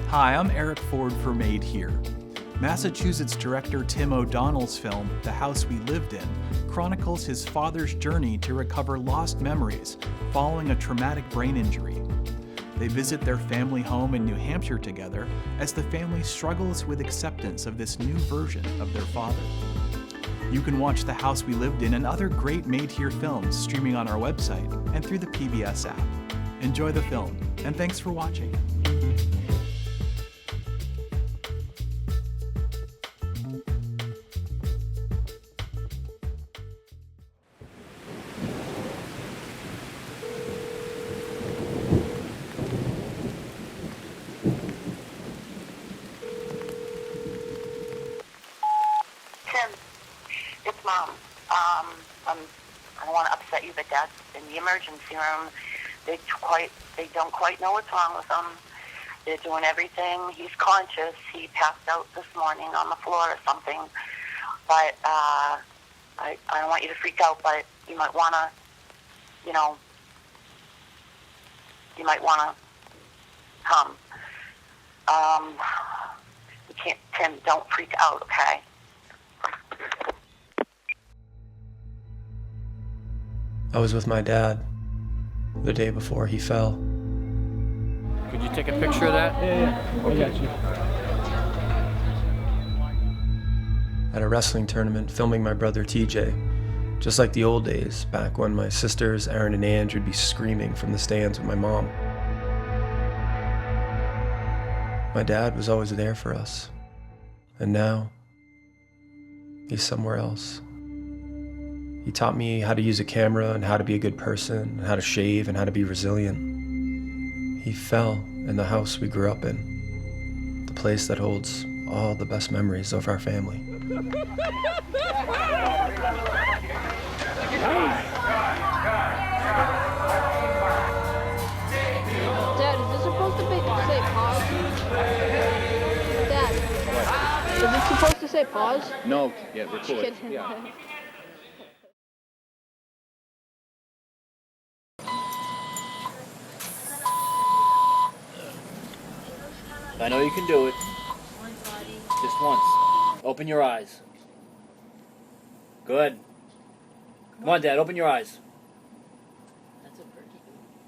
Hi, I'm Eric Ford for Made Here. Massachusetts director Tim O'Donnell's film, The House We Lived In, chronicles his father's journey to recover lost memories following a traumatic brain injury. They visit their family home in New Hampshire together as the family struggles with acceptance of this new version of their father. You can watch The House We Lived In and other great Made Here films streaming on our website and through the PBS app. Enjoy the film, and thanks for watching. It's Mom. I don't want to upset you, but Dad's in the emergency room. They don't quite know what's wrong with him. They're doing everything. He's conscious. He passed out this morning on the floor or something. But I don't want you to freak out, but you might want to, come. You can't, Tim, don't freak out, okay? I was with my dad the day before he fell. Could you take a picture of that? Yeah. Okay. I got you. At a wrestling tournament, filming my brother TJ, just like the old days, back when my sisters, Erin and Ange, would be screaming from the stands with my mom. My dad was always there for us, and now he's somewhere else. He taught me how to use a camera and how to be a good person, and how to shave and how to be resilient. He fell in the house we grew up in, the place that holds all the best memories of our family. Dad, is this supposed to say pause? Dad, is this supposed to say pause? No, yeah, record. Just kidding. Yeah. I know you can do it. Just once. Open your eyes. Good. Come on, Dad, open your eyes.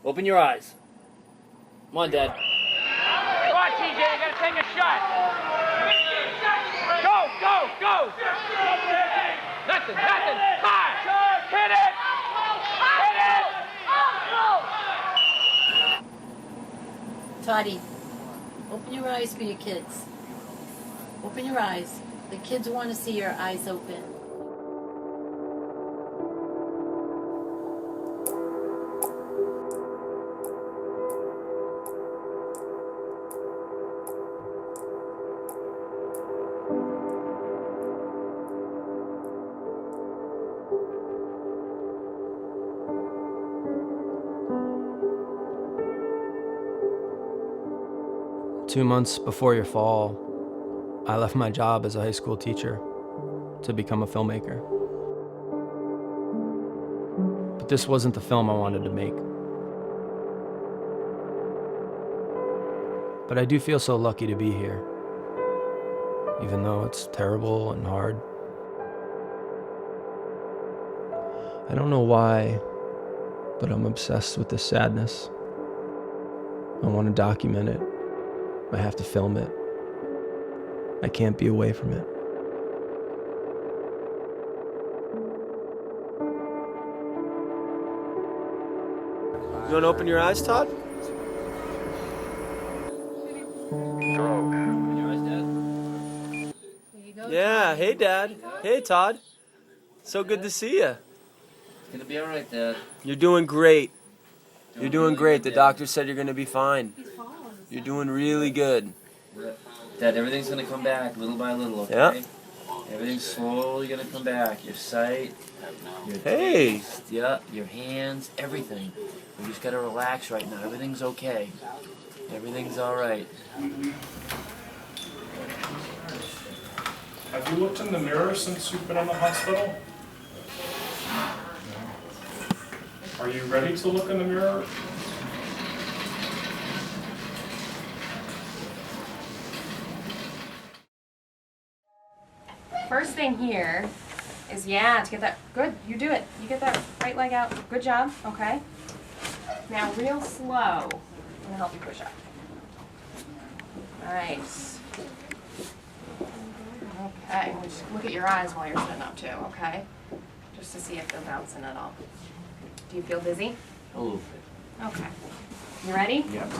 Open your eyes. Come on, Dad. Come on, TJ, you gotta take a shot. Go! Nothing. High. Hit it! Toddy, open your eyes for your kids. Open your eyes. The kids want to see your eyes open. Two months before your fall, I left my job as a high school teacher to become a filmmaker. But this wasn't the film I wanted to make. But I do feel so lucky to be here, even though it's terrible and hard. I don't know why, but I'm obsessed with this sadness. I want to document it. I have to film it. I can't be away from it. You want to open your eyes, Todd? Open your eyes, Dad. There you go. Yeah, hey Dad. Hey Todd. So good to see you. It's gonna be alright, Dad. You're doing great. You're doing really great. good, The Dad. doctor said you're gonna be fine. He's following us. You're doing really good. Dad, everything's gonna come back little by little, okay? Yeah. Everything's slowly gonna come back. Your sight, your Hey. taste, yeah, your hands, everything. We just gotta relax right now. Everything's okay. Everything's alright. Have you looked in the mirror since you've been in the hospital? Are you ready to look in the mirror? in here is, to get that, good, you do it. You get that right leg out. Good job, okay? Now, real slow, I'm gonna help you push up. Nice. Okay, just look at your eyes while you're sitting up too, okay? Just to see if they're bouncing at all. Do you feel dizzy? A little bit. Okay. You ready? Yep.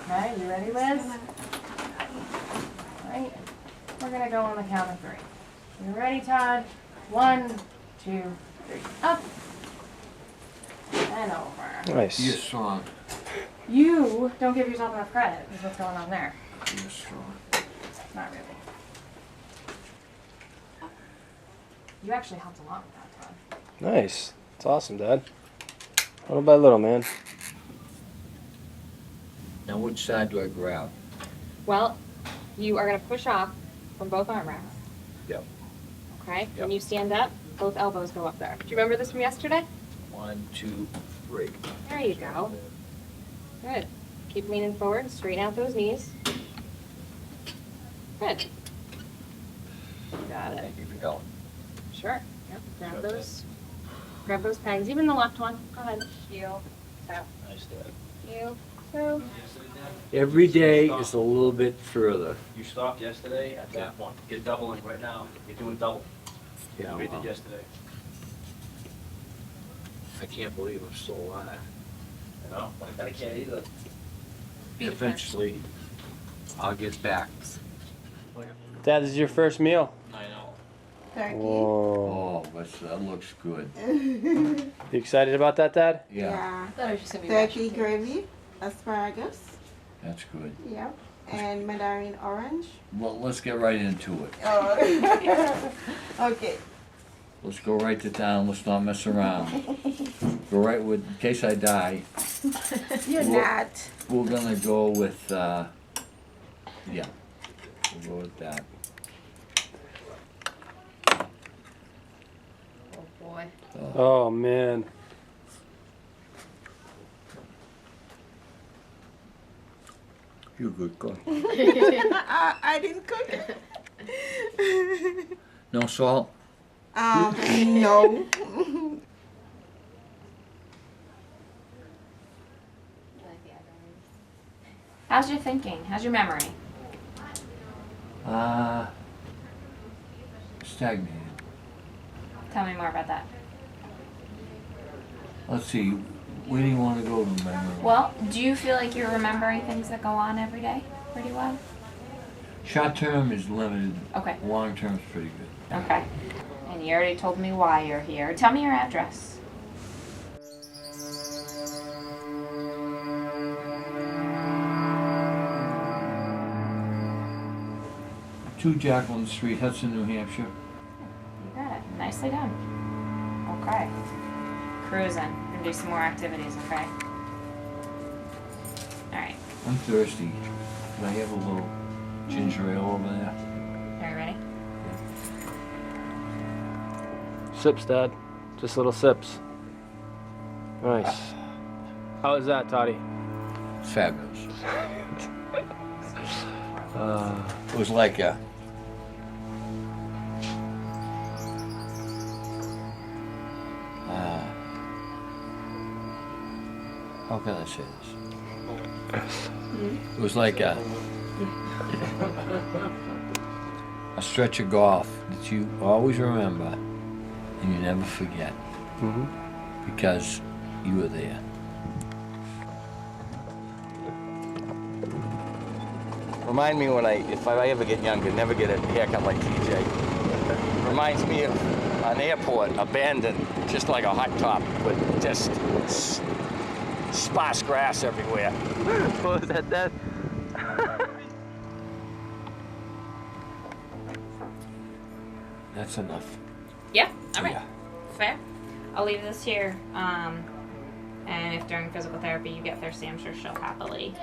Okay, you ready, Liz? All right. We're gonna go on the count of 3. You ready, Todd? 1, 2, 3. Up. And over. Nice. You're strong. You don't give yourself enough credit with what's going on there. You're strong. Not really. You actually helped a lot with that, Todd. Nice. It's awesome, Dad. Little by little, man. Now which side do I grab? Well, you are going to push off from both arm rests. Yep. Okay? Yep. When you stand up, both elbows go up there. Do you remember this from yesterday? 1, 2, 3. There you go. Good. Keep leaning forward, straighten out those knees. Good. Got it. Thank you for going. Sure. Yep. Grab those pegs. Even the left one. Go ahead. Heel. Tap. Nice, Dad. Heel. Two. Every day is a little bit further. You stopped yesterday at that one. You're doubling right now. You're doing double. Yeah, We well, did yesterday. I can't believe I'm still alive. You know, I can't either. Eventually, I'll get back. Dad, this is your first meal. I know. Turkey. Whoa. Oh, that looks good. You excited about that, Dad? Yeah, I thought it was just going to be Turkey gravy, asparagus. that's good. Yep. And mandarin orange. Well, let's get right into it. Oh. Okay. Let's go right to town. Let's not mess around. Go right with, in case I die, You're Well- not. we're gonna go with, yeah. We'll go with that. Oh, boy. Oh, man. You're good, go. I didn't cook it. No salt? No. How's your thinking? How's your memory? Stagnated. Tell me more about that. Let's see, where do you wanna go to memory? Well, do you feel like you're remembering things that go on every day pretty well? Short term is limited. Okay. Long term's pretty good. Okay. And you already told me why you're here. Tell me your address. Two Jacqueline Street, Hudson, New Hampshire. You got it. Nicely done. Okay. Cruising. We're gonna do some more activities, okay? Alright. I'm thirsty. Can I have a little ginger ale over there? Are you ready? Sips, Dad. Just little sips. Nice. How is that, Toddy? Fabulous. It was like a... how can I say this? It was like a stretch of golf that you always remember and you never forget because you were there. Remind me when if I ever get younger, never get a haircut like TJ. Reminds me of an airport abandoned, just like a hot top, with just sparse grass everywhere. What was that, Dad? That's enough. Yeah, all right. Yeah. Fair. I'll leave this here. And if during physical therapy you get thirsty, I'm sure she'll happily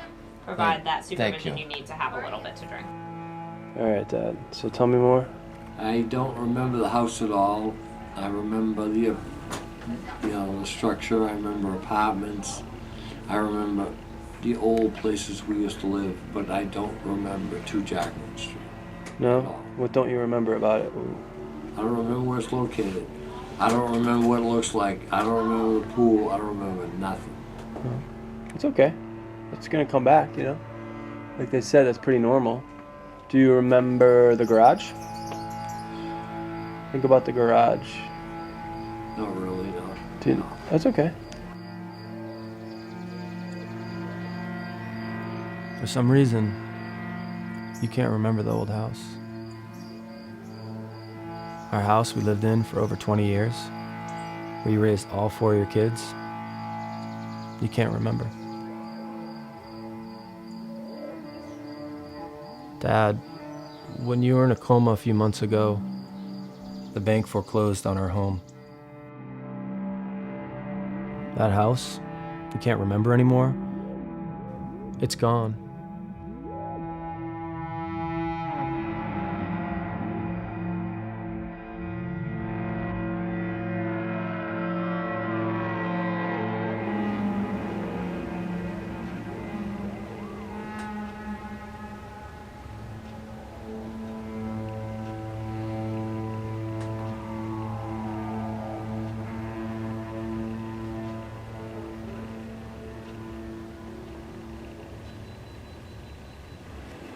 provide that supervision you need to have a little bit to drink. All right, Dad. So tell me more. I don't remember the house at all. I remember the structure. I remember apartments. I remember the old places we used to live, but I don't remember 2 Jacqueline Street. No? What don't you remember about it? I don't remember where it's located. I don't remember what it looks like. I don't remember the pool. I don't remember nothing. It's okay. It's gonna come back, you know? Like they said, that's pretty normal. Do you remember the garage? Think about the garage. Not really, no. That's okay. For some reason, you can't remember the old house. Our house we lived in for over 20 years, where you raised all 4 of your kids, you can't remember. Dad, when you were in a coma a few months ago, the bank foreclosed on our home. That house, you can't remember anymore. It's gone.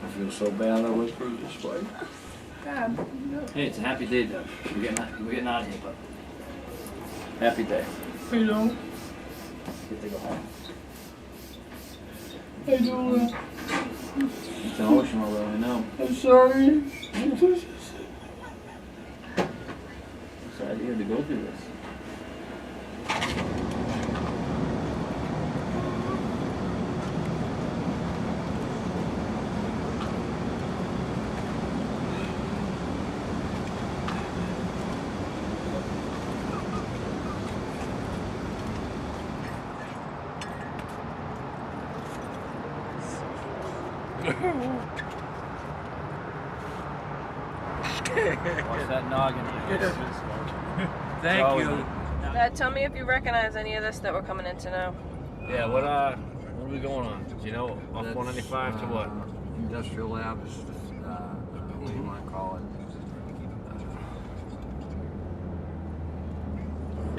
I feel so bad I went through this way. Hey, it's a happy day, Doug. We're getting out of here, but happy day. You know, Get to go home. I don't. It's an ocean over there, I know. I'm sorry. Sorry you had to go through this. Watch that noggin. Thank you. Dad, tell me if you recognize any of this that we're coming into now. Yeah, what are we going on? Do you know, off 195 to what? Industrial lab is, what do you want to call it?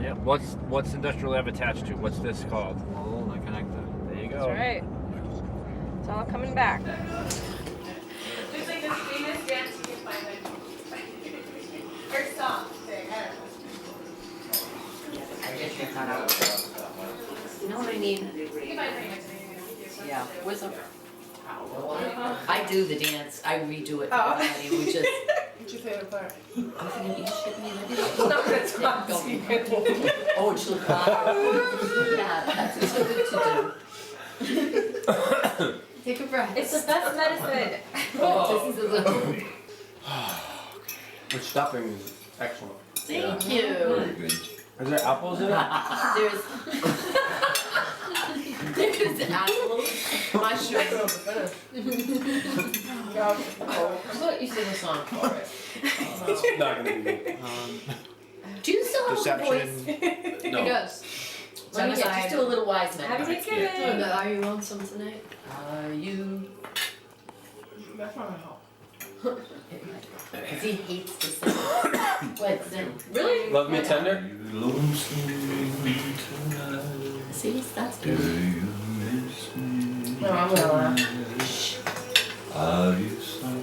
Yeah, what's industrial lab attached to? What's this called? Oh, the connector. There you That's go. right. It's all coming back. There's like this famous dance you can find on or song thing, I don't know. I guess you're cut out. You know what I need? Yeah, where's a... I do the dance. I redo it for everybody. We just... What's your favorite part? I'm thinking you shit me. It's not gonna talk to you. Oh, it's like yeah, that's so good to do. Take a breath. It's the best medicine. This is a little... The stuffing is excellent. Thank you. Very good. Is there apples in it? There's apples, mushrooms. I thought you sing a song for it. It's not gonna be good. Do you still have a voice? No. He does. Let me just do a little wise man. Happy Thanksgiving. Are you on some tonight? Are you? That's not help. Because he hates to sing. What, sing? Really? Love me tender? See, that's good. No, I'm gonna laugh. Are you sorry?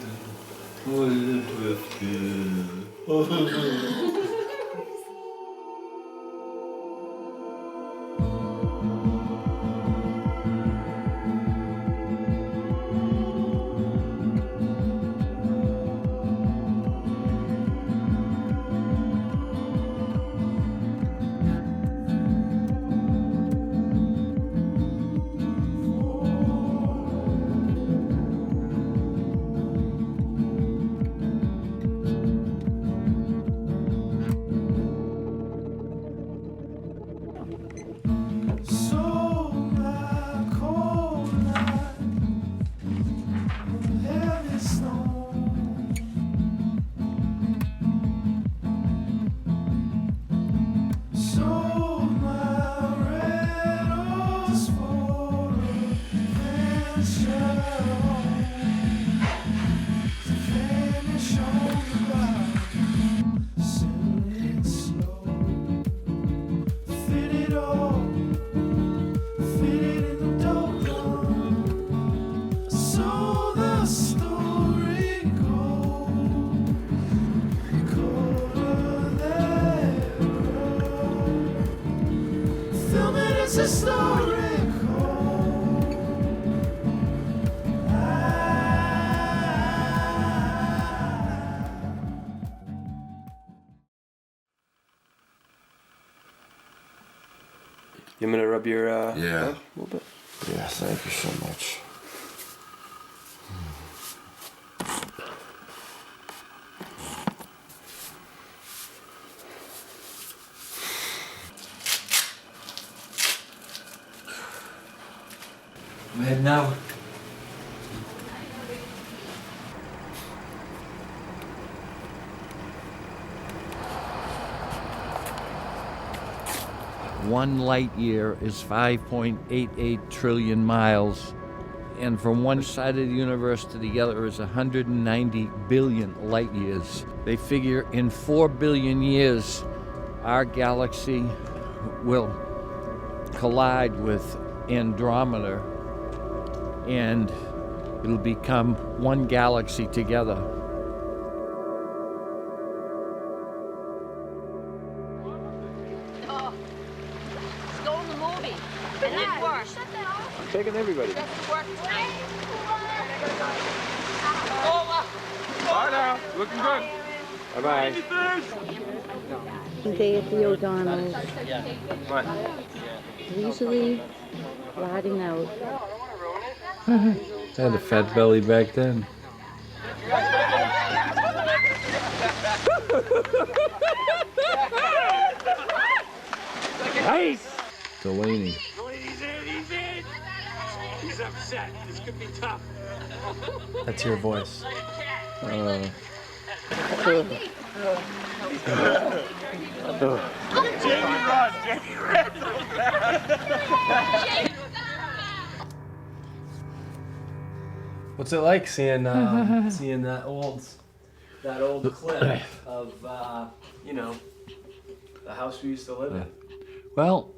was historical. You want me to rub your Yeah. head a little bit? Yeah, thank you so much. I'm heading out. One light year is 5.88 trillion miles, and from one side of the universe to the other is 190 billion light years. They figure in 4 billion years, our galaxy will collide with Andromeda, and it'll become one galaxy together. I'm taking everybody. Bye now. Looking good. Bye-bye. Day at the O'Donnell's. What? Leisurely riding out. I had a fat belly back then. Nice! Delaney. He's in. He's upset. This could be tough. That's your voice. Jamie, run! Jamie, run! What's it like seeing seeing that old clip of you know, the house we used to live in? Well,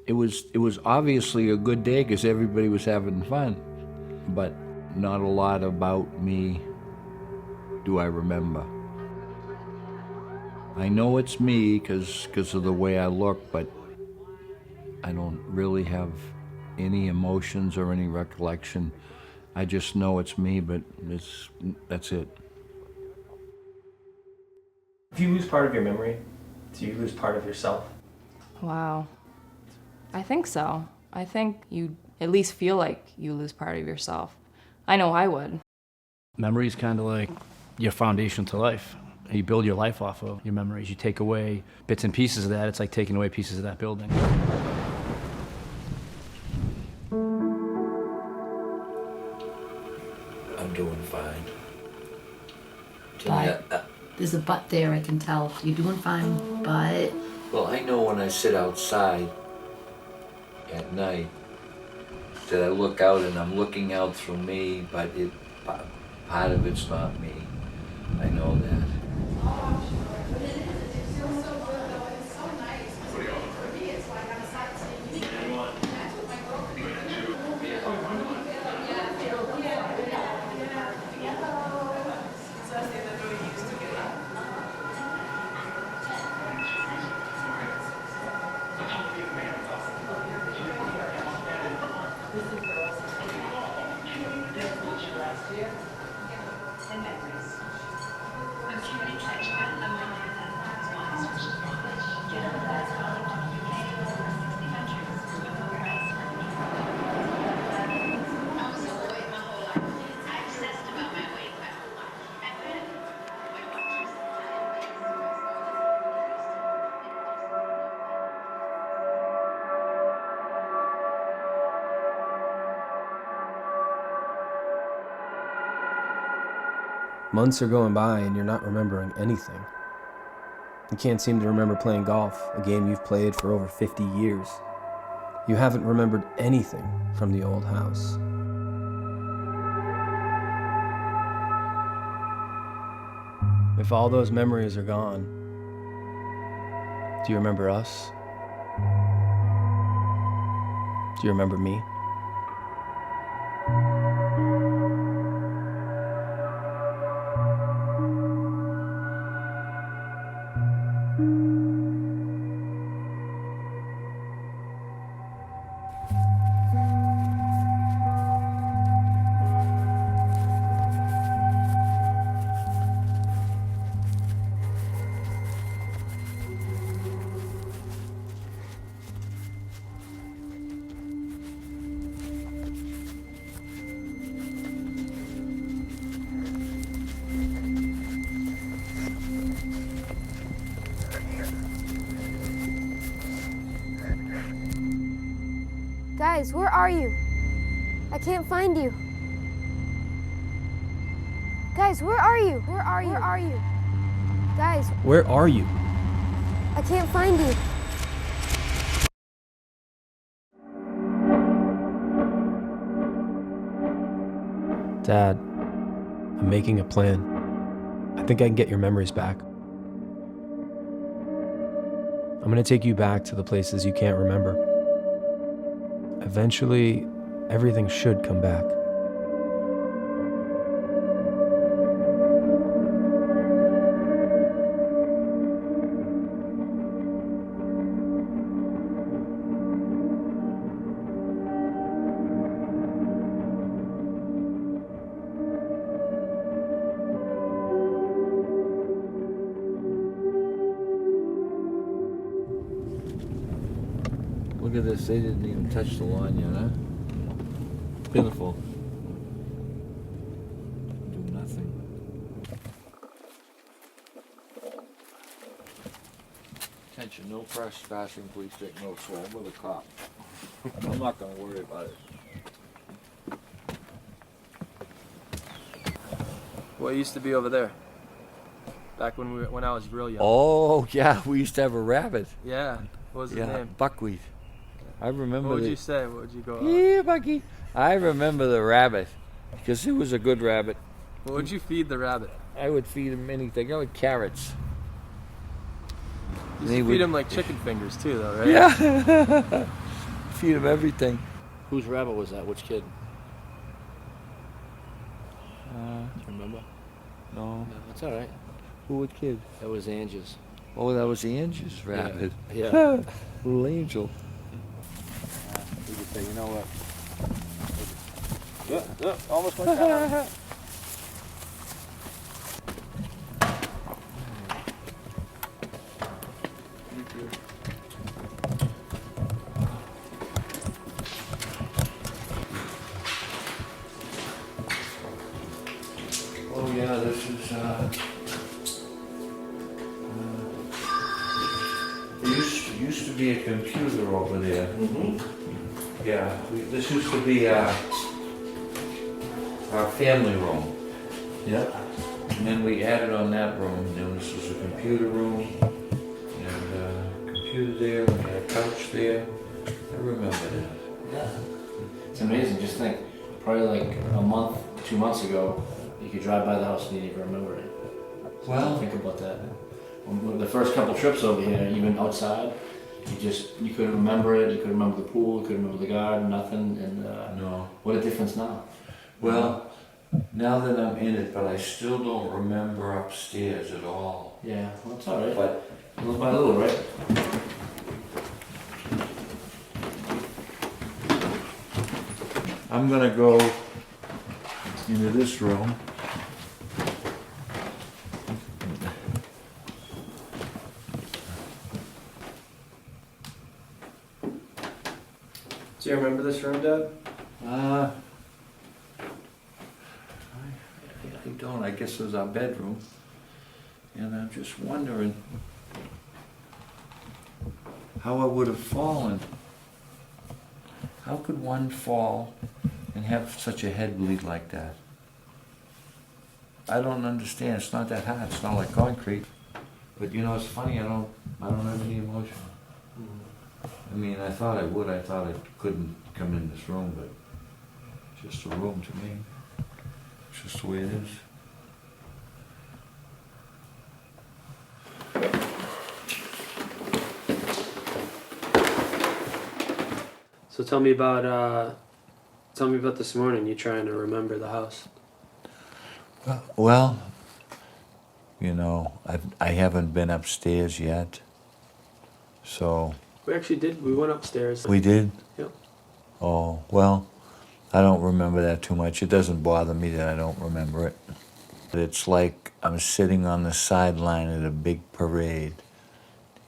it was obviously a good day because everybody was having fun, but not a lot about me do I remember. I know it's me because of the way I look, but I don't really have any emotions or any recollection. I just know it's me, but that's it. If you lose part of your memory, do you lose part of yourself? Wow. I think so. I think you at least feel like you lose part of yourself. I know I would. Memory is kind of like your foundation to life. You build your life off of your memories. You take away bits and pieces of that, it's like taking away pieces of that building. I'm doing fine. But there's a but there, I can tell. You're doing fine, but... Well, I know when I sit outside at night that I look out and I'm looking out through me, but part of it's not me. I know that. Months are going by and you're not remembering anything. You can't seem to remember playing golf, a game you've played for over 50 years. You haven't remembered anything from the old house. If all those memories are gone, do you remember us? Do you remember me? Guys, where are you? I can't find you. Guys, where are you? Where are you? Where are you? Guys, Where are you? I can't find you. Dad, I'm making a plan. I think I can get your memories back. I'm gonna take you back to the places you can't remember. Eventually, everything should come back. Look at this, they didn't even touch the lawn yet, huh? Pitiful. Do nothing. Attention, no trespassing, please take notes, so I'm with a cop. I'm not gonna worry about it. What used to be over there? Back when I was real young. Oh, yeah, we used to have a rabbit. Yeah. What was his name? Buckwheat. I remember. What would you say? What would you go? Yeah, Bucky. I remember the rabbit because it was a good rabbit. What would you feed the rabbit? I would feed him anything. I would carrots. You used to feed him like chicken fingers too, though, right? Yeah. Feed him everything. Whose rabbit was that? Which kid? Remember? No. That's all right. Who would kid? That was Angie's. Oh, that was Angie's rabbit. Yeah. Little angel. You could say, you know what? Yeah, almost went down. Oh yeah, this is. There used to be a computer over there. Mm-hmm. Yeah, this used to be our family room. Yeah. And then we added on that room. And then this was a computer room. And a computer there, we had a couch there. I remember that. Yeah. It's amazing. Just think, probably like a month, 2 months ago, you could drive by the house and you didn't even remember it. Well, think about that. The first couple trips over here, even outside, you couldn't remember it. You couldn't remember the pool. You couldn't remember the garden. Nothing. And no. What a difference now. Well, now that I'm in it, but I still don't remember upstairs at all. Yeah, well, it's all right. But little by little, right? I'm gonna go into this room. Do you remember this room, Dad? I don't. I guess it was our bedroom. And I'm just wondering how I would have fallen. How could one fall and have such a head bleed like that? I don't understand. It's not that hard. It's not like concrete. But you know, it's funny. I don't have any emotion. I mean, I thought I would. I thought I couldn't come in this room, but it's just a room to me. It's just the way it is. So tell me about this morning. You trying to remember the house? Well, you know, I haven't been upstairs yet, so. We actually did. We went upstairs. We did? Yep. Oh, well, I don't remember that too much. It doesn't bother me that I don't remember it. It's like I'm sitting on the sideline at a big parade,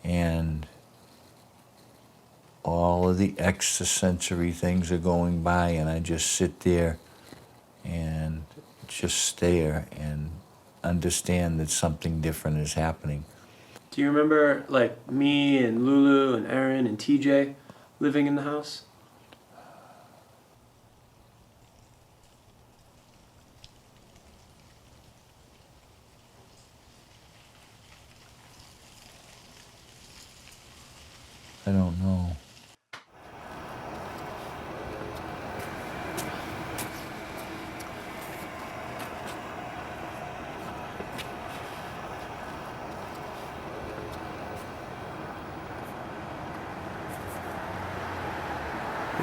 and all of the extrasensory things are going by, and I just sit there and just stare and understand that something different is happening. Do you remember, like, me and Lulu and Aaron and TJ living in the house?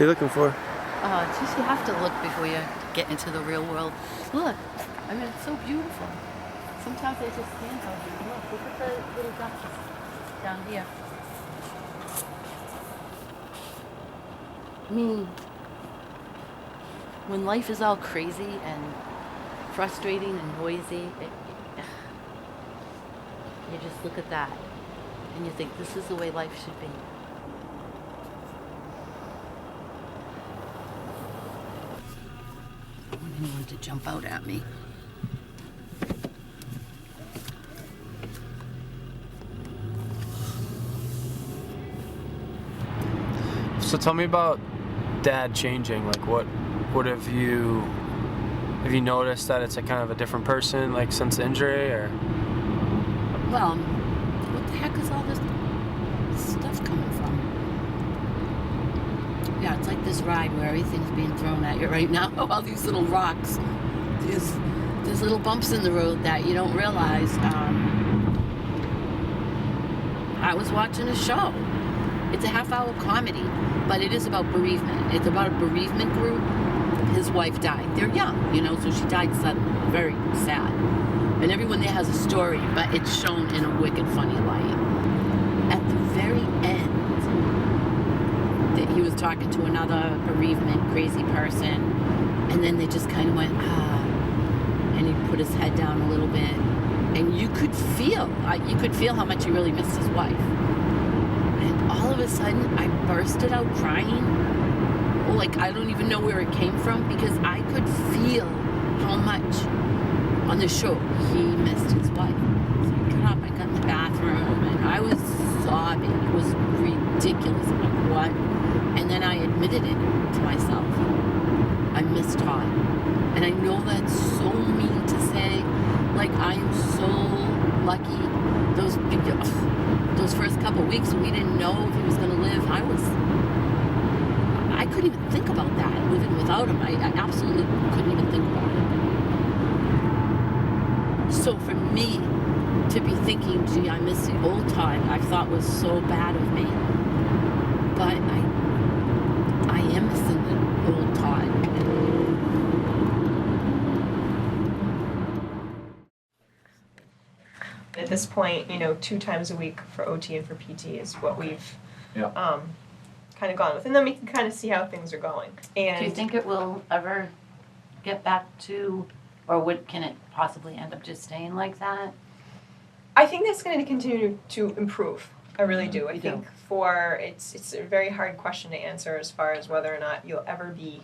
you looking for? It's just you have to look before you get into the real world. Look, I mean, it's so beautiful. Sometimes I just stand out here. Look at the little ducks down here. I mean, when life is all crazy and frustrating and noisy, you just look at that and you think this is the way life should be. I want anyone to jump out at me. So tell me about Dad changing. Like, what have you noticed that it's like kind of a different person, like since the injury, or? Well, what the heck is all this stuff coming from? Yeah, it's like this ride where everything's being thrown at you right now. All these little rocks. There's little bumps in the road that you don't realize. I was watching a show. It's a half-hour comedy, but it is about bereavement. It's about a bereavement group. His wife died. They're young, you know, so she died suddenly. Very sad. And everyone there has a story, but it's shown in a wicked funny light. At the very end, he was talking to another bereavement crazy person, and then they just kind of went, and he put his head down a little bit, and you could feel how much he really missed his wife. And all of a sudden, I bursted out crying. Like, I don't even know where it came from, because I could feel how much on the show he missed his wife. So I got up, I got in the bathroom, and I was sobbing. It was ridiculous. I'm like, what? And then I admitted it to myself. I miss Todd. And I know that's so mean to say. Like, I am so lucky. Those first couple weeks we didn't know if he was going to live, I couldn't even think about that, living without him. I absolutely couldn't even think about it. So for me to be thinking, gee, I miss the old Todd, I thought was so bad of me. But I am missing the old Todd. At this point, 2 times a week for OT and for PT is what we've kind of gone with. And then we can kind of see how things are going. And do you think it will ever get back to, or can it possibly end up just staying like that? I think that's going to continue to improve. I really do. I think it's a very hard question to answer as far as whether or not you'll ever be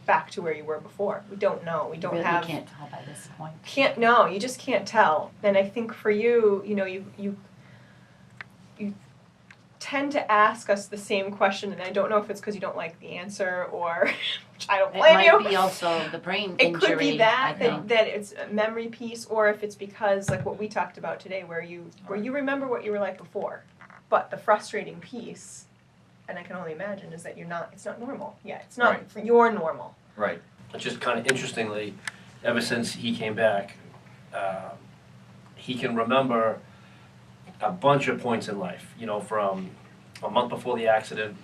back to where you were before. We don't know. We don't have. You can't tell by this point. You just can't tell. And I think for you, you tend to ask us the same question, and I don't know if it's because you don't like the answer or which I don't blame you. It might be also the brain injury. It could be that it's a memory piece, or if it's because like what we talked about today, where you remember what you were like before, but the frustrating piece, and I can only imagine, is that it's not normal. Yeah, it's not your normal. Right. It's just kind of interestingly, ever since he came back, he can remember a bunch of points in life, from a month before the accident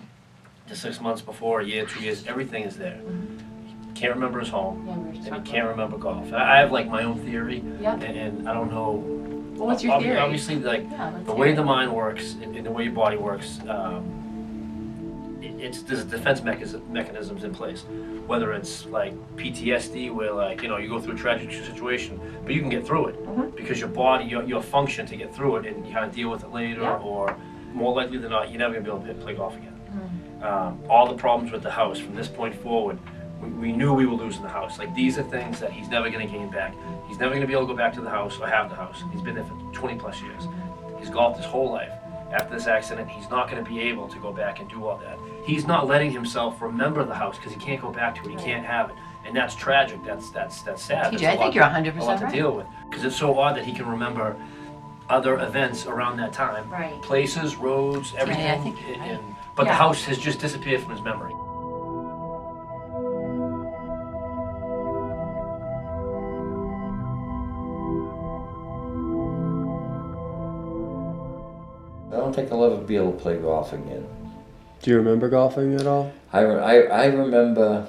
to 6 months before, a year, 2 years, everything is there. He can't remember his home, and he can't remember golf. I have like my own theory, and I don't know. Well, what's your theory? Obviously, like the way the mind works and the way your body works, there's defense mechanisms in place. Whether it's like PTSD, where like you go through a tragic situation, but you can get through it because your body, your function to get through it, and you kind of deal with it later, or more likely than not, you're never gonna be able to play golf again. All the problems with the house from this point forward, we knew we were losing the house. Like these are things that he's never gonna gain back. He's never gonna be able to go back to the house or have the house. He's been there for 20 plus years. He's golfed his whole life. After this accident, he's not going to be able to go back and do all that. He's not letting himself remember the house because he can't go back to it. He can't have it, and that's tragic. That's sad. TJ, I think you're 100% a lot to deal with because it's so odd that he can remember other events around that time, places, roads, everything. Yeah, I think, but the house has just disappeared from his memory. I don't think I'll ever be able to play golf again. Do you remember golfing at all? I remember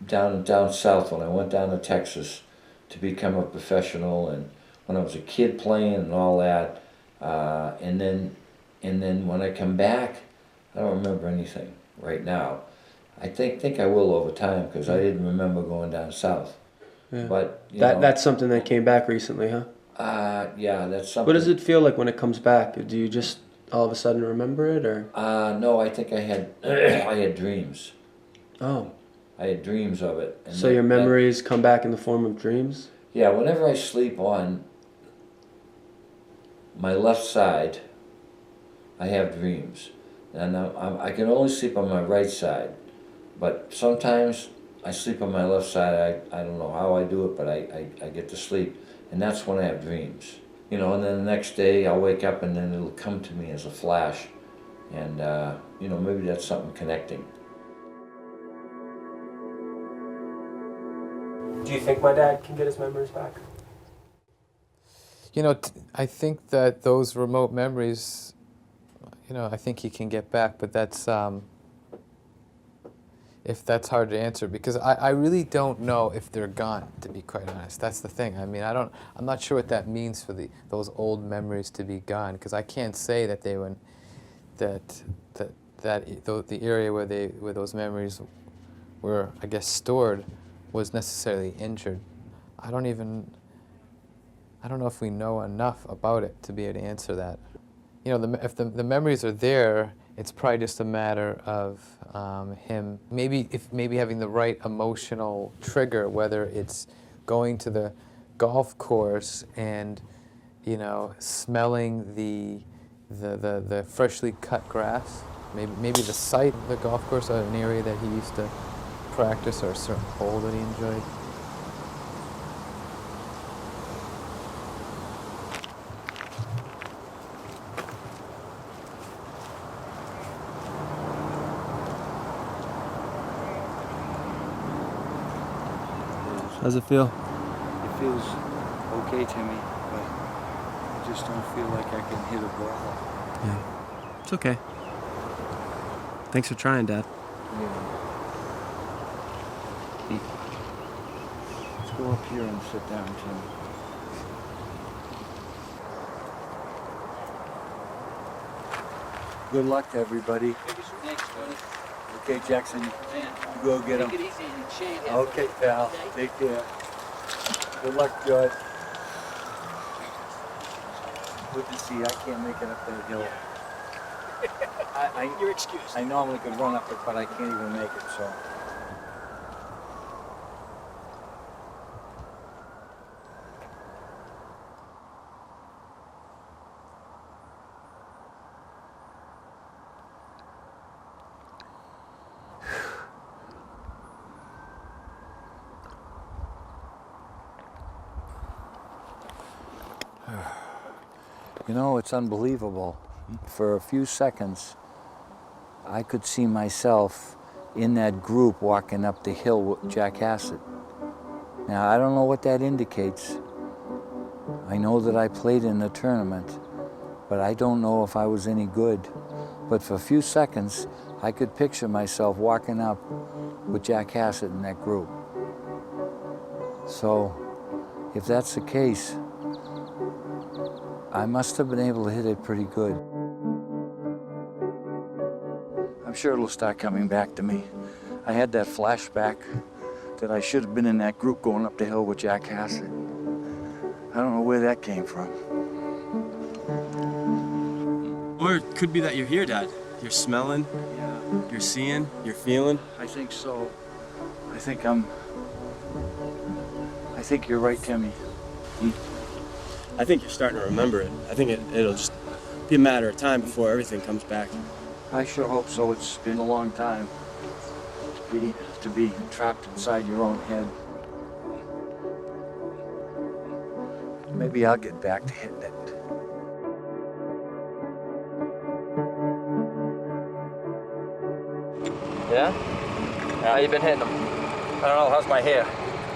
down south when I went down to Texas to become a professional, and when I was a kid playing and all that, and then when I come back, I don't remember anything right now. I think I will over time, because I didn't remember going down south. Yeah. But that's something that came back recently, huh? Yeah, that's something. What does it feel like when it comes back? Do you just all of a sudden remember it, or? No, I think I had dreams. Oh. I had dreams of it. And so your memories come back in the form of dreams? Yeah, whenever I sleep on my left side, I have dreams. And I can only sleep on my right side. But sometimes I sleep on my left side. I don't know how I do it, but I get to sleep. And that's when I have dreams. And then the next day I'll wake up and then it'll come to me as a flash. And, maybe that's something connecting. Do you think my dad can get his memories back? I think that those remote memories, I think he can get back, but that's hard to answer, because I really don't know if they're gone, to be quite honest. That's the thing. I mean, I'm not sure what that means for those old memories to be gone, because I can't say that they were the area where those memories were, I guess, stored was necessarily injured. I don't know if we know enough about it to be able to answer that. If the memories are there, it's probably just a matter of him maybe having the right emotional trigger, whether it's going to the golf course and smelling the freshly cut grass, maybe the site of the golf course, or an area that he used to practice, or a certain hole that he enjoyed. How's it feel? It feels okay to me, but I just don't feel like I can hit a ball. Yeah. It's okay. Thanks for trying, Dad. Yeah. Let's go up here and sit down, Tim. Good luck to everybody. Okay, Jackson, you go get him. Okay, pal. Take care. Good luck, Joy. Good to see you. I can't make it up that hill. You're excused. I normally could run up it, but I can't even make it, so. It's unbelievable. For a few seconds, I could see myself in that group walking up the hill with Jack Hassett. Now, I don't know what that indicates. I know that I played in the tournament, but I don't know if I was any good. But for a few seconds, I could picture myself walking up with Jack Hassett in that group. So, if that's the case, I must have been able to hit it pretty good. I'm sure it'll start coming back to me. I had that flashback that I should have been in that group going up the hill with Jack Hassett. I don't know where that came from. Or it could be that you're here, Dad. You're smelling, you're seeing, you're feeling. I think so. I think you're right, Timmy. I think you're starting to remember it. I think it'll just be a matter of time before everything comes back. I sure hope so. It's been a long time to be trapped inside your own head. Maybe I'll get back to hitting it. Yeah? How you been hitting them? I don't know. How's my hair?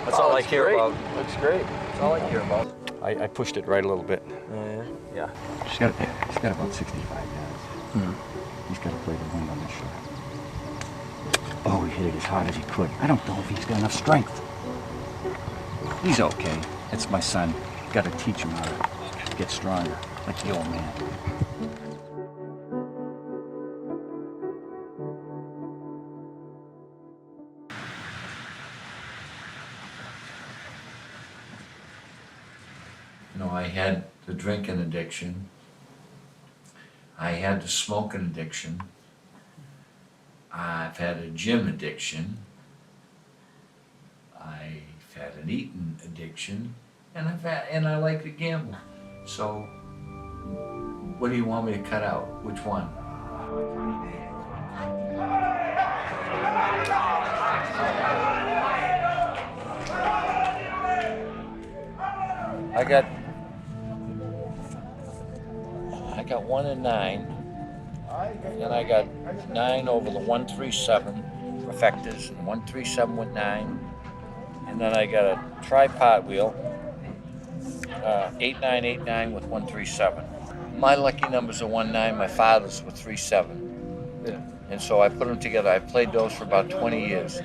That's all I care about. Looks great. That's all I care about. I pushed it right a little bit. Oh, yeah? Yeah. He's got about 65 yards. He's got to play the wind on this shot. hit it as hard as he could. I don't know if he's got enough strength. He's okay. It's my son. Got to teach him how to get stronger, like the old man. You know, I had the drinking addiction. I had the smoking addiction. I've had a gym addiction. I've had an eating addiction, and I like to gamble. So, what do you want me to cut out? Which one? I got 1 and 9, and I got 9 over the 137 perfectors, and 137 with 9, and then I got a tripod wheel, 8989 with 137. My lucky numbers are 19. My father's were 37. Yeah. And so I put them together. I played those for about 20 years.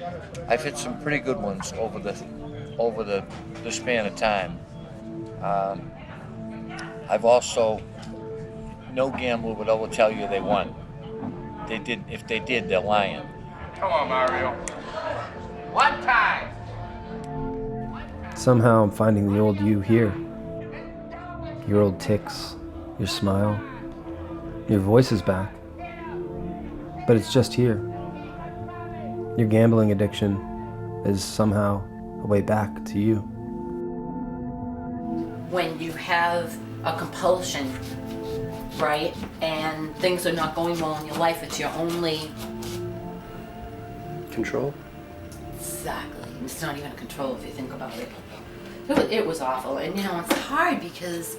I've hit some pretty good ones over the span of time. I've also, no gambler would ever tell you they won. They did. If they did, they're lying. Come on, Mario. One time. Somehow I'm finding the old you here. Your old tics, your smile, your voice is back. But it's just here. Your gambling addiction is somehow a way back to you. When you have a compulsion, right, and things are not going well in your life, it's your only... Control? Exactly. It's not even a control if you think about it. It was awful, and you know, it's hard because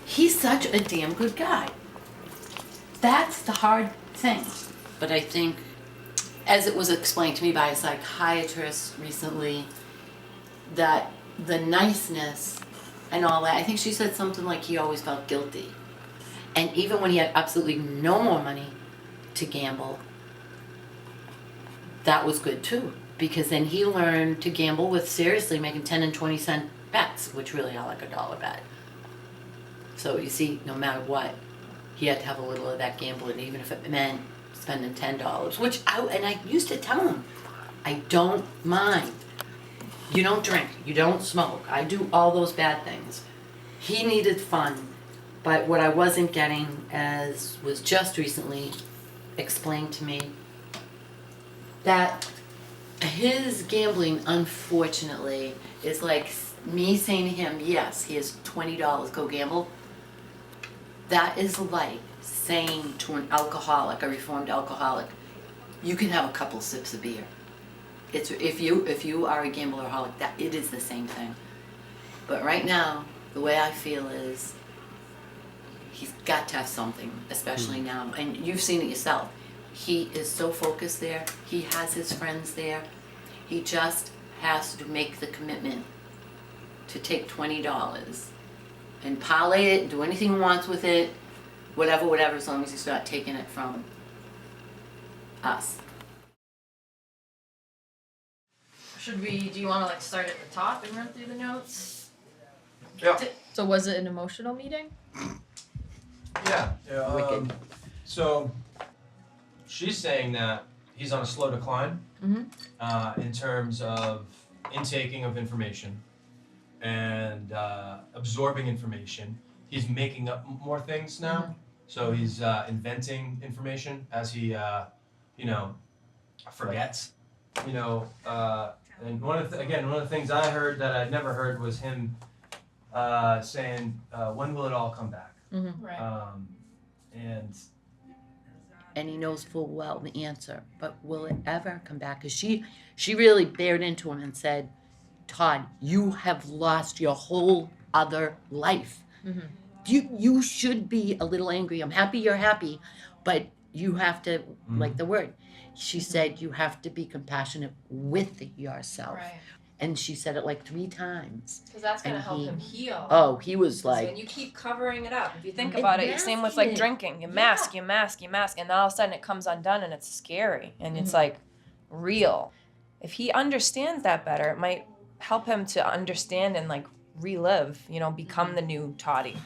he's such a damn good guy. That's the hard thing. But I think, as it was explained to me by a psychiatrist recently, that the niceness and all that, I think she said something like he always felt guilty. And even when he had absolutely no more money to gamble, that was good too. Because then he learned to gamble with seriously making 10 and 20 cent bets, which really are like a dollar bet. So you see, no matter what, he had to have a little of that gambling, even if it meant spending $10, which I used to tell him, I don't mind. You don't drink, you don't smoke, I do all those bad things. He needed fun, but what I wasn't getting, as was just recently explained to me, that his gambling, unfortunately, is like me saying to him, yes, here's $20, go gamble. That is like saying to an alcoholic, a reformed alcoholic, you can have a couple sips of beer. It's if you are a gambleraholic, that it is the same thing. But right now, the way I feel is he's got to have something, especially now. And you've seen it yourself. He is so focused there. He has his friends there. He just has to make the commitment to take $20 and parlay it, do anything he wants with it, whatever, as long as he's not taking it from us. Do you want to like start at the top and run through the notes? Yeah. So was it an emotional meeting? Yeah. Wicked. So she's saying that he's on a slow decline in terms of intaking of information and absorbing information. He's making up more things now. So he's inventing information as he, forgets. And one of the things I heard that I'd never heard was him saying, "When will it all come back?" Right. And he knows full well the answer, but will it ever come back? Because she really bared into him and said, Todd, you have lost your whole other life. You should be a little angry. I'm happy you're happy, but you have to, like the word, she said you have to be compassionate with yourself. Right. And she said it like 3 times. Because that's going to And help he- him heal. Oh, he was like... When you keep covering it up, if you think And about it, same with like masking it. drinking. You mask, and then all of a sudden it comes undone and it's scary. And it's like, real. If he understands that better, it might help him to understand and like relive, you know, become the new Toddy. You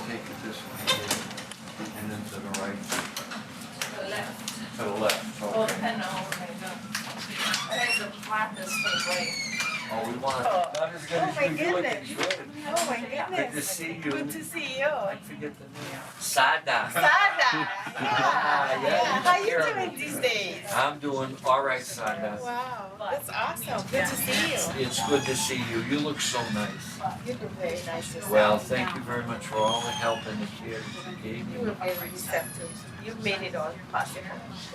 take it this way, and then to the right. To the left. To the left, Oh, okay. no, I have to flap this thing right. Oh, we want Oh. not as good as my you do it. goodness. Good. Oh my goodness. Good to see you. Good to see you. I forget the name. Sada. Sada. Yeah. How you doing these days? I'm doing all right, Sada. Wow, that's awesome. Good to see you. It's good to see you. You look so nice. You look very nice yourself. Well, thank you very much for all the help and the care that you gave You me. were very receptive. You've made it all possible.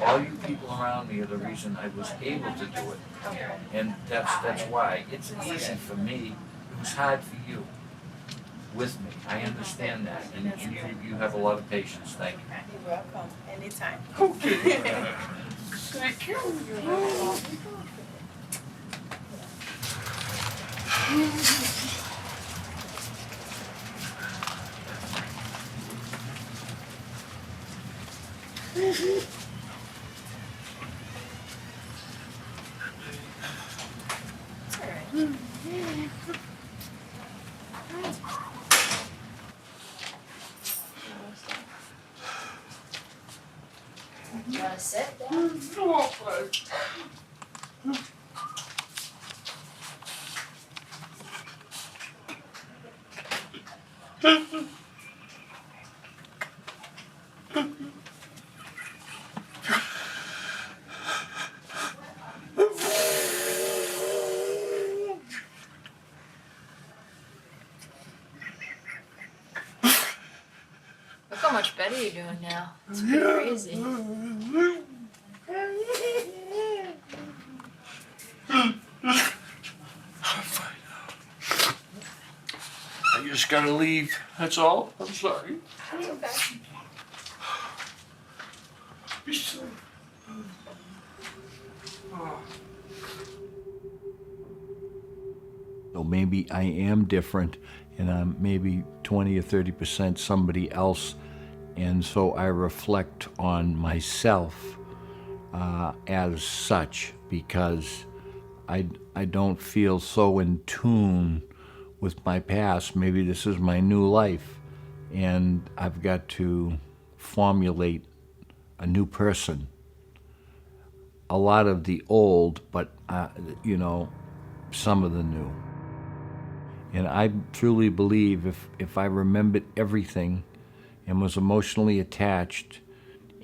All you people around me are the reason I was able to do it. Okay. And that's why. It's easy for me. It was hard for you. With me. I understand that. And you have a lot of patience. Thank you. You're welcome. Anytime. Okay. Thank you. You want to sit? Look how much better you're doing now. It's pretty crazy. I just gotta leave. That's all. I'm sorry. It's okay. So maybe I am different and I'm maybe 20 or 30% somebody else. And so I reflect on myself as such because I don't feel so in tune with my past. Maybe this is my new life and I've got to formulate a new person. A lot of the old, but you know, some of the new. And I truly believe if I remembered everything and was emotionally attached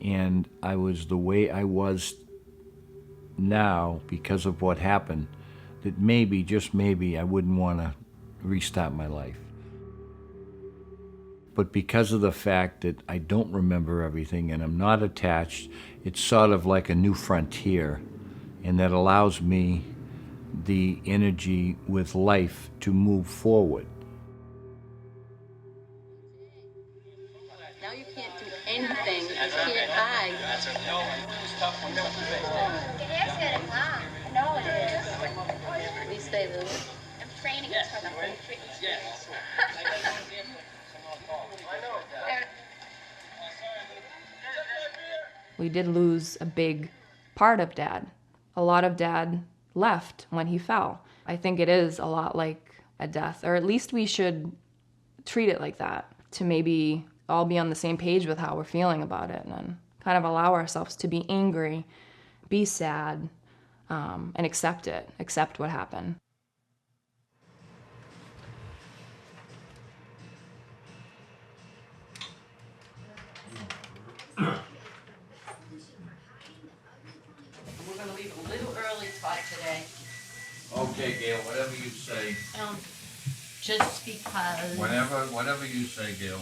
and I was the way I was now because of what happened, that maybe, just maybe, I wouldn't want to restart my life. But because of the fact that I don't remember everything and I'm not attached, it's sort of like a new frontier, and that allows me the energy with life to move forward. Now you can't do anything. You can't hide. It is getting long. I know it is. We stay there. I'm training it for the We did lose a big part of Dad. A lot of Dad left when he fell. I think it is a lot like a death, or at least we should treat it like that, to maybe all be on the same page with how we're feeling about it and kind of allow ourselves to be angry, be sad, and accept it, accept what happened. We're gonna leave a little early today. Okay, Gail, whatever you say. Just because. Whatever you say, Gail.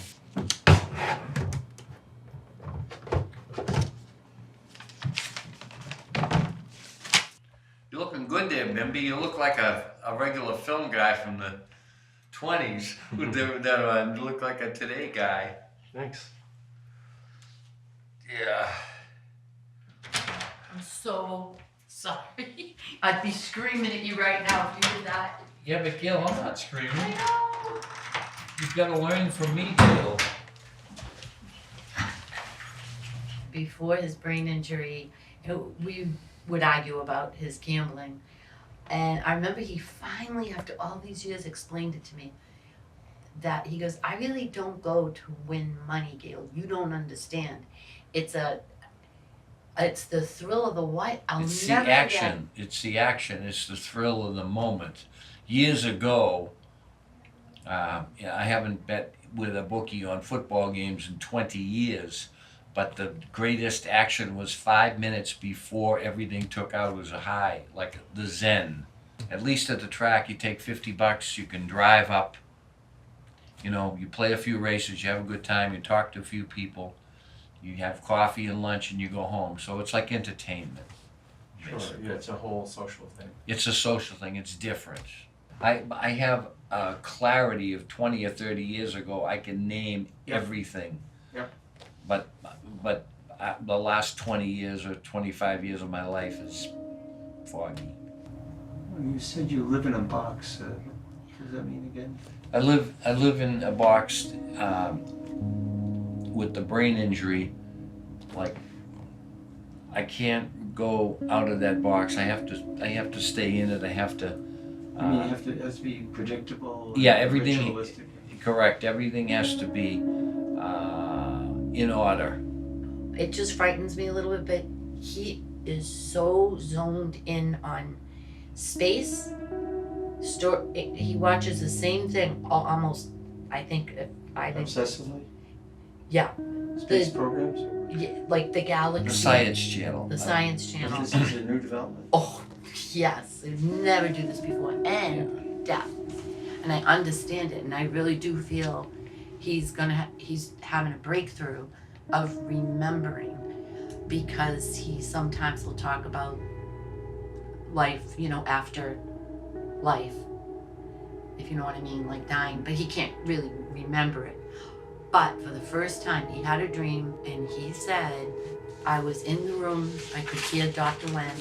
You're looking good there, Bimby. You look like a regular film guy from the 20s who look like a today guy. Thanks. Yeah. I'm so sorry. I'd be screaming at you right now if you did that. Yeah, but Gail, I'm not screaming. I know. You've got to learn from me, Gail. before his brain injury, we would argue about his gambling. And I remember he finally, after all these years, explained it to me. That he goes, I really don't go to win money, Gail. You don't understand. It's the thrill of the what? It's the action. It's the action. It's the thrill of the moment. Years ago, I haven't bet with a bookie on football games in 20 years, but the greatest action was 5 minutes before everything took out was a high, like the Zen. At least at the track, you take $50, you can drive up. You know, you play a few races, you have a good time, you talk to a few people, you have coffee and lunch, and you go home. So it's like entertainment. Sure, yeah, it's a whole social thing. It's a social thing, it's different. I have a clarity of 20 or 30 years ago, I can name everything. Yep. But the last 20 years or 25 years of my life is foggy. Well, you said you live in a box. What does that mean again? I live in a box with the brain injury. Like, I can't go out of that box. I have to stay in it. I have to. I mean, it has to be predictable. Yeah, everything. Ritualistic. Correct. Everything has to be in order. It just frightens me a little bit, but he is so zoned in on space. He watches the same thing almost. I think. Obsessively. Yeah. Space programs. Yeah, like the galaxy. The Science Channel. The Science Channel. This is a new development. Oh, yes. They've never do this before. And death. And I understand it, and I really do feel he's having a breakthrough of remembering, because he sometimes will talk about life, after life, if you know what I mean, like dying, but he can't really remember it. But for the first time, he had a dream, and he said, I was in the room, I could hear Dr. Wen,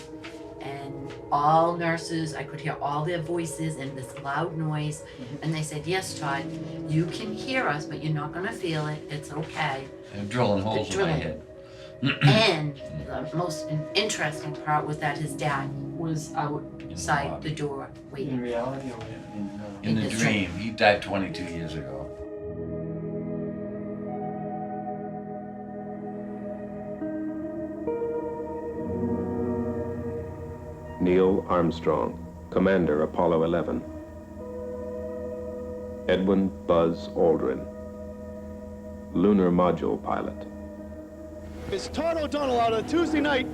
and all nurses, I could hear all their voices and this loud noise, and they said, yes, Todd, you can hear us, but you're not gonna feel it, it's okay. I'm drilling holes in my head. And the most interesting part was that his dad was outside the door waiting. In reality, or in the dream. He died 22 years ago. Neil Armstrong, Commander Apollo 11. Edwin Buzz Aldrin, Lunar Module Pilot. It's Todd O'Donnell out of Tuesday night,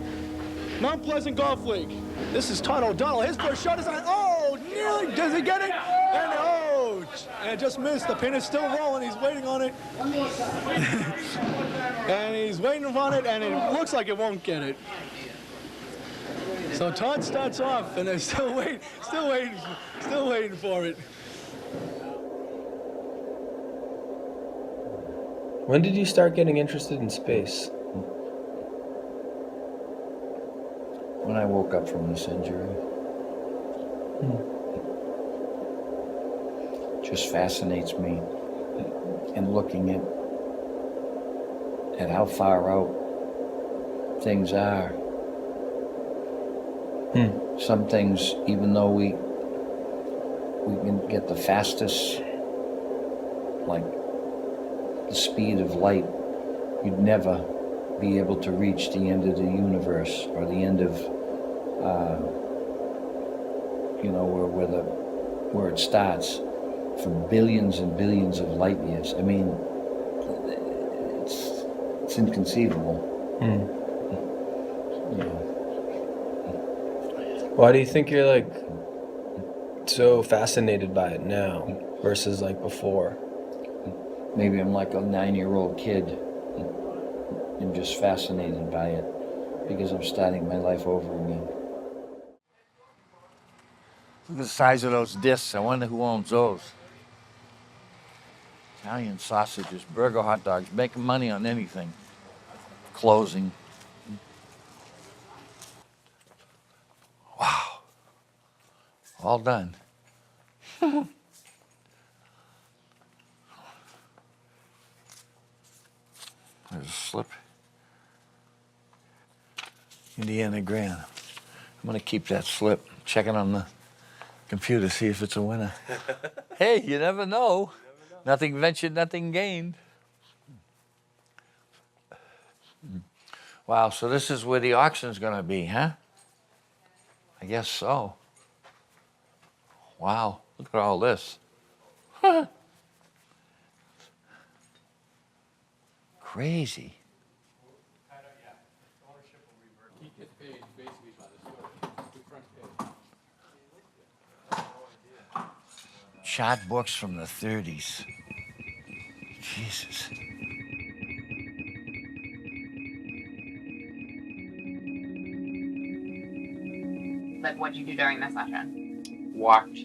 Mount Pleasant Golf League. This is Todd O'Donnell. His first shot is on. Oh, nearly. Does he get it? And just missed. The pin is still rolling. He's waiting on it. And he's waiting on it, and it looks like it won't get it. So Todd starts off, and they're still waiting for it. When did you start getting interested in space? When I woke up from this injury. Just fascinates me, and looking at how far out things are. Some things, even though we can get the fastest, like the speed of light, you'd never be able to reach the end of the universe, or the end of where it starts, for billions and billions of light years. I mean, it's inconceivable. Why do you think you're like so fascinated by it now versus like before? Maybe I'm like a 9-year-old kid. I'm just fascinated by it because I'm starting my life over again. Look at the size of those discs. I wonder who owns those. Italian sausages, burger hot dogs, making money on anything. Closing. Wow. All done. There's a slip. Indiana Grand. I'm gonna keep that slip, check it on the computer, see if it's a winner. Hey, you never know. Nothing ventured, nothing gained. Wow, so this is where the auction's gonna be, huh? I guess so. Wow, look at all this. Crazy. Chart books from the 30s. Jesus. Like, what'd you do during the session? Walked.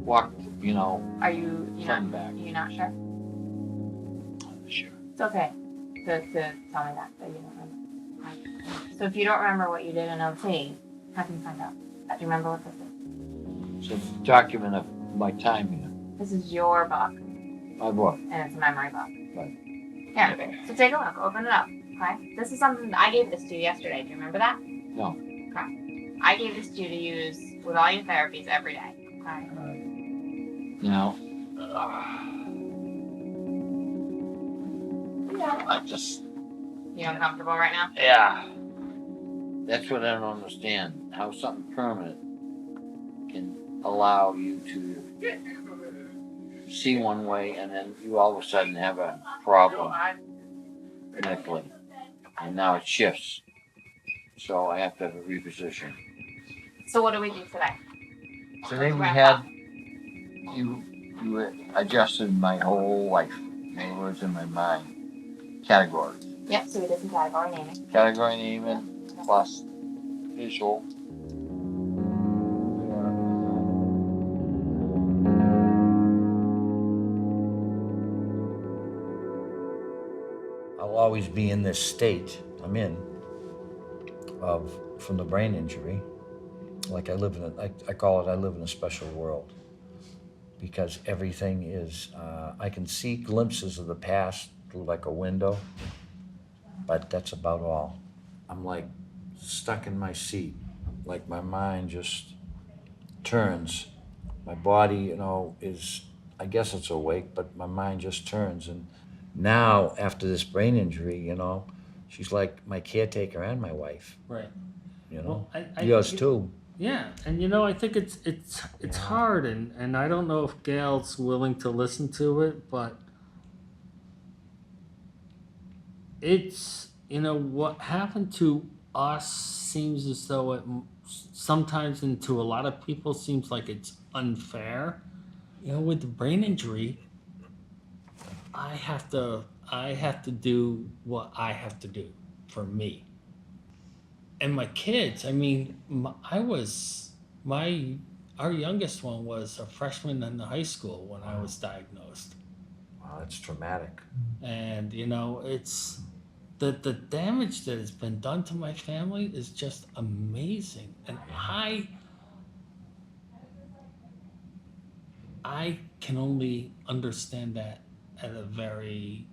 Walked, you know. Are you front not? and back. You not sure? Sure. It's okay to tell me that you don't remember. Okay. So if you don't remember what you did in OT, how can you find out? Do you remember what this is? It's a document of my time here. This is your book, My book. and it's a memory book. Right. Here, so take a look. Open it up. Okay. This is something I gave this to you yesterday. Do you remember that? No. Okay. I gave this to you to use with all your therapies every day. Okay. Now, I just, You uncomfortable right now? yeah. That's what I don't understand. How something permanent can allow you to see one way and then you all of a sudden have a problem mentally. And now it shifts. So I have to have a reposition. So what do we do today? Today we Wrap had, up. you adjusted my whole life. In other words, in my mind. Categories. Yep. So we did some category naming. Category naming plus visual. I'll always be in this state I'm in from the brain injury. Like I live in I call it I live in a special world. Because everything is, I can see glimpses of the past through like a window, but that's about all. I'm like stuck in my seat, like my mind just turns. My body, you know, is, I guess it's awake, but my mind just turns. And now, after this brain injury, you know, she's like my caretaker and my wife. Right. You know, Well, yours too. Yeah, and you know, I think it's hard, and I don't know if Gail's willing to listen to it, but it's, you know, what happened to us seems as though it sometimes, and to a lot of people, seems like it's unfair. You know, with the brain injury, I have to do what I have to do for me. And my kids, I mean, our youngest one was a freshman in the high school when I was diagnosed. Wow, that's traumatic. And, you know, it's the damage that has been done to my family is just amazing. And I can only understand that at a very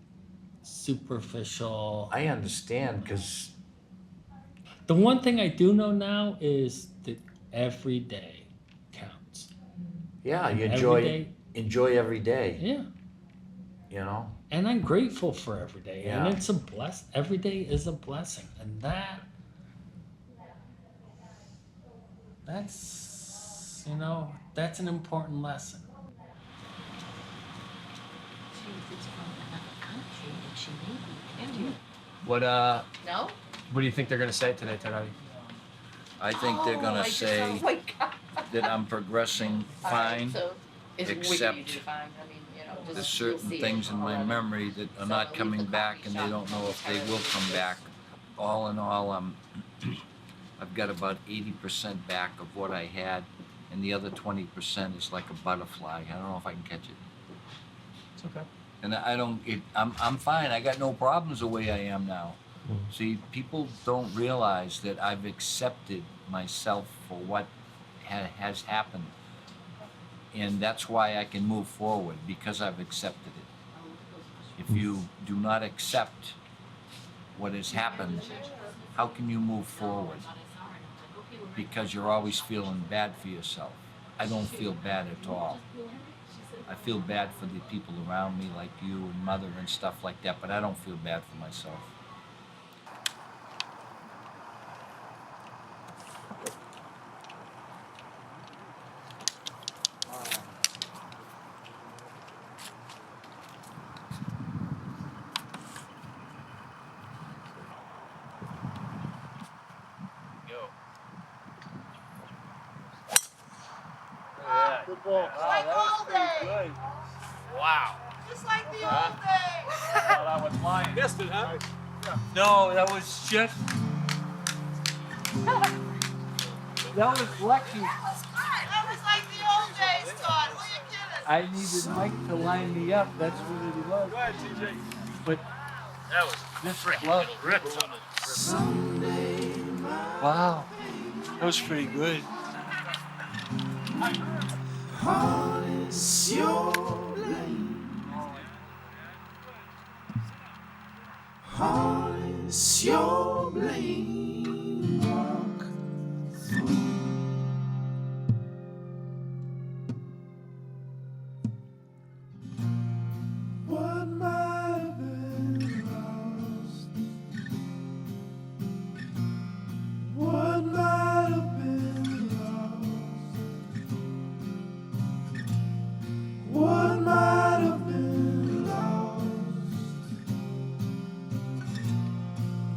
superficial. I understand, because the one thing I do know now is that every day counts. yeah, And you enjoy every day. Yeah. You know? And I'm grateful for every day. Yeah. And it's every day is a blessing. And that's, you know, that's an important lesson. What No? what do you think they're gonna say today, Terry? I think they're gonna say Oh my God. that I'm progressing fine, So it's way except easy to find. I mean, you know, there's just you'll certain see things it. in my memory that are not coming back, and they don't know if they will come back. All in all, I've got about 80% back of what I had, and the other 20% is like a butterfly. I don't know if I can catch it. It's okay. And I'm fine. I got no problems the way I am now. See, people don't realize that I've accepted myself for what has happened. And that's why I can move forward, because I've accepted it. If you do not accept what has happened, how can you move forward? Because you're always feeling bad for yourself. I don't feel bad at all. I feel bad for the people around me, like you and Mother and stuff like that, but I don't feel bad for myself. Good ball. Just like the old days. Wow. Just like the old days. That was mine. Missed it, huh? No, that was just... That was lucky. That was like the old days, Todd. What are you kidding? I needed Mike to line me up. That's what it was. Go ahead, TJ. But That was this glove... ripped on it. Wow. That was pretty good. Harness your blame. Harness your blame. Walk through. What might have been lost? What might have been lost? What might have been lost?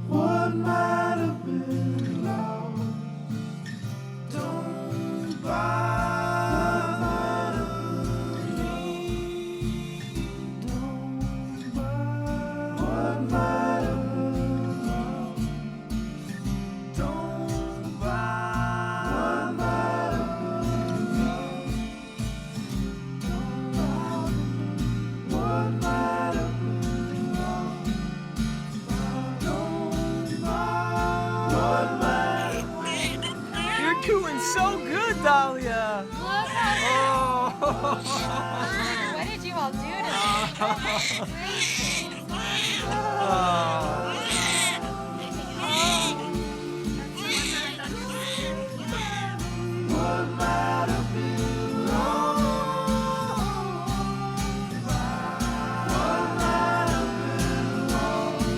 What might have been lost? Don't bother me. Don't bother. What might have been lost? Don't bother. What might have been lost? What might have been lost? Don't bother. What might have been. You're doing so good, Dahlia. What did you all do to me? What might have been lost? What might have been lost?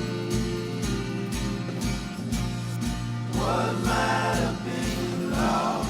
What might have been lost?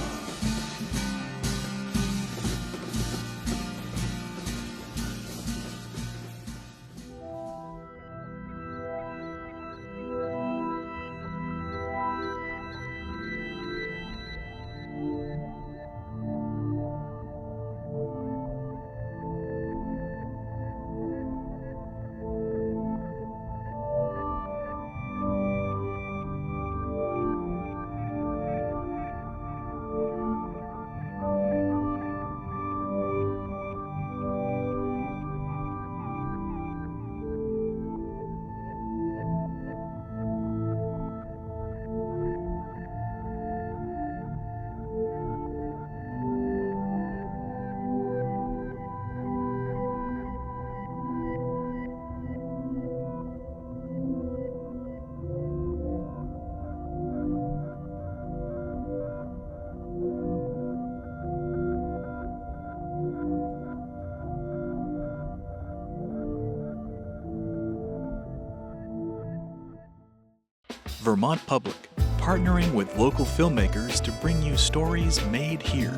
Vermont Public, partnering with local filmmakers to bring you stories made here.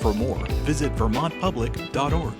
For more, visit vermontpublic.org.